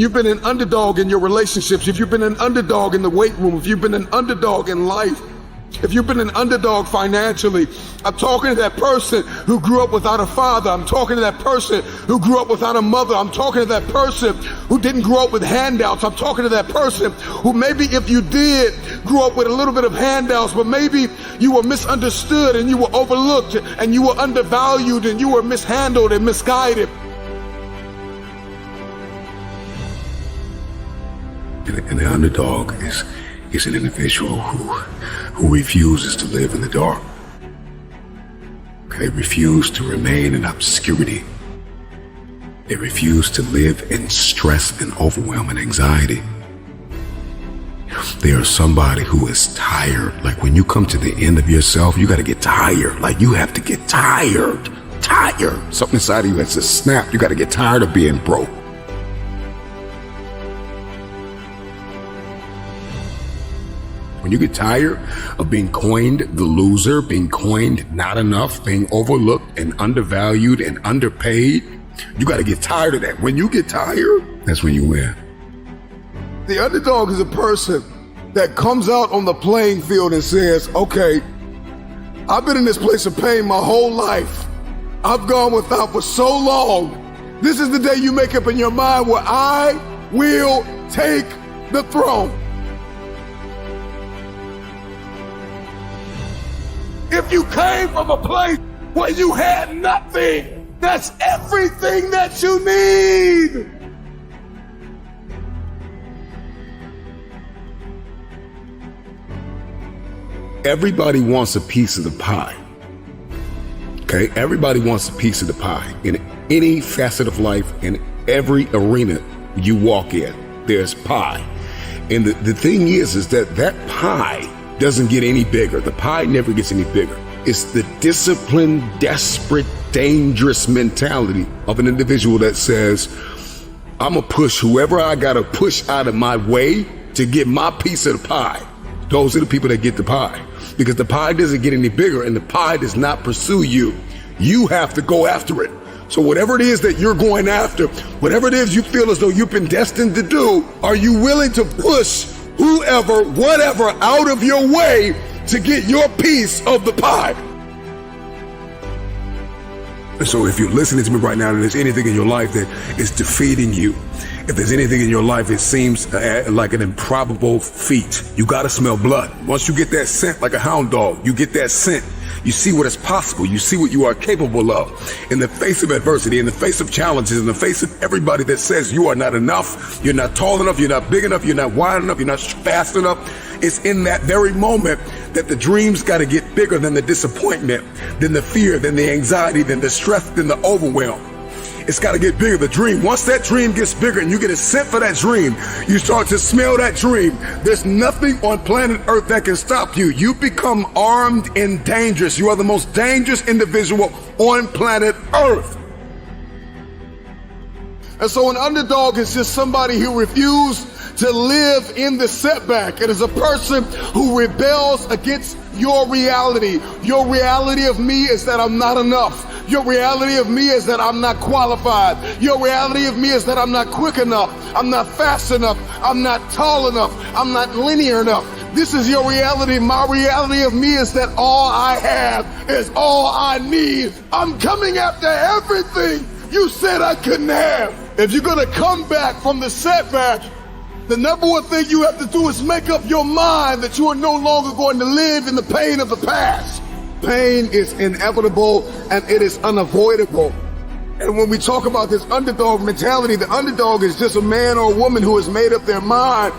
you've been an underdog in your relationships, if you've been an underdog in the weight room, if you've been an underdog in life, if you've been an underdog financially, I'm talking to that person who grew up without a father. I'm talking to that person who grew up without a mother. I'm talking to that person who didn't grow up with handouts. I'm talking to that person who maybe if you did grow up with a little bit of handouts, but maybe you were misunderstood and you were overlooked and you were undervalued and you were mishandled and misguided. And the underdog is an individual who refuses to live in the dark. They refuse to remain in obscurity. They refuse to live in stress and overwhelm and anxiety. They are somebody who is tired. Like when you come to the end of yourself, you got to get tired. Like you have to get tired. Something inside of you has to snap. You got to get tired of being broke. When you get tired of being coined the loser, being coined not enough, being overlooked and undervalued and underpaid, you got to get tired of that. When you get tired, that's when you win. The underdog is a person that comes out on the playing field and says, okay, I've been in this place of pain my whole life. I've gone without for so long. This is the day you make up in your mind where I will take the throne. If you came from a place where you had nothing, that's everything that you need. Everybody wants a piece of the pie. Okay? Everybody wants a piece of the pie. In any facet of life, in every arena you walk in, there's pie. And the thing is that pie doesn't get any bigger. The pie never gets any bigger. It's the disciplined, desperate, dangerous mentality of an individual that says, I'm gonna push whoever I gotta push out of my way to get my piece of the pie. Those are the people that get the pie. Because the pie doesn't get any bigger and the pie does not pursue you. You have to go after it. So whatever it is that you're going after, whatever it is you feel as though you've been destined to do, are you willing to push whoever, whatever, out of your way to get your piece of the pie? So if you're listening to me right now and there's anything in your life that is defeating you, if there's anything in your life it seems like an improbable feat, you gotta smell blood. Once you get that scent like a hound dog, you get that scent, you see what is possible, you see what you are capable of. In the face of adversity, in the face of challenges, in the face of everybody that says you are not enough, you're not tall enough, you're not big enough, you're not wide enough, you're not fast enough, it's in that very moment that the dreams gotta get bigger than the disappointment, than the fear, than the anxiety, than the stress, than the overwhelm. It's got to get bigger, the dream. Once that dream gets bigger and you get a scent for that dream, you start to smell that dream. There's nothing on planet Earth that can stop you. You become armed and dangerous. You are the most dangerous individual on planet Earth. And so an underdog is just somebody who refused to live in the setback. It is a person who rebels against your reality. Your reality of me is that I'm not enough. Your reality of me is that I'm not qualified. Your reality of me is that I'm not quick enough. I'm not fast enough. I'm not tall enough. I'm not linear enough. This is your reality. My reality of me is that all I have is all I need. I'm coming after everything you said I couldn't have. If you're gonna come back from the setback, the number one thing you have to do is make up your mind that you are no longer going to live in the pain of the past. Pain is inevitable and it is unavoidable. And when we talk about this underdog mentality, the underdog is just a man or a woman who has made up their mind.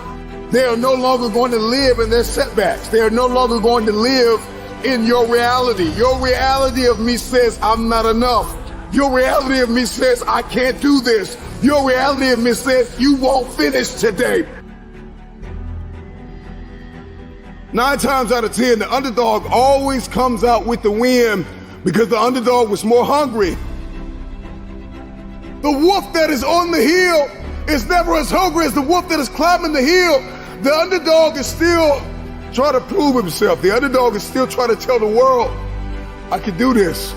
They are no longer going to live in their setbacks. They are no longer going to live in your reality. Your reality of me says I'm not enough. Your reality of me says I can't do this. Your reality of me says you won't finish today. 9 times out of 10, the underdog always comes out with the win because the underdog was more hungry. The wolf that is on the hill is never as hungry as the wolf that is climbing the hill. The underdog is still trying to prove himself. The underdog is still trying to tell the world, I can do this.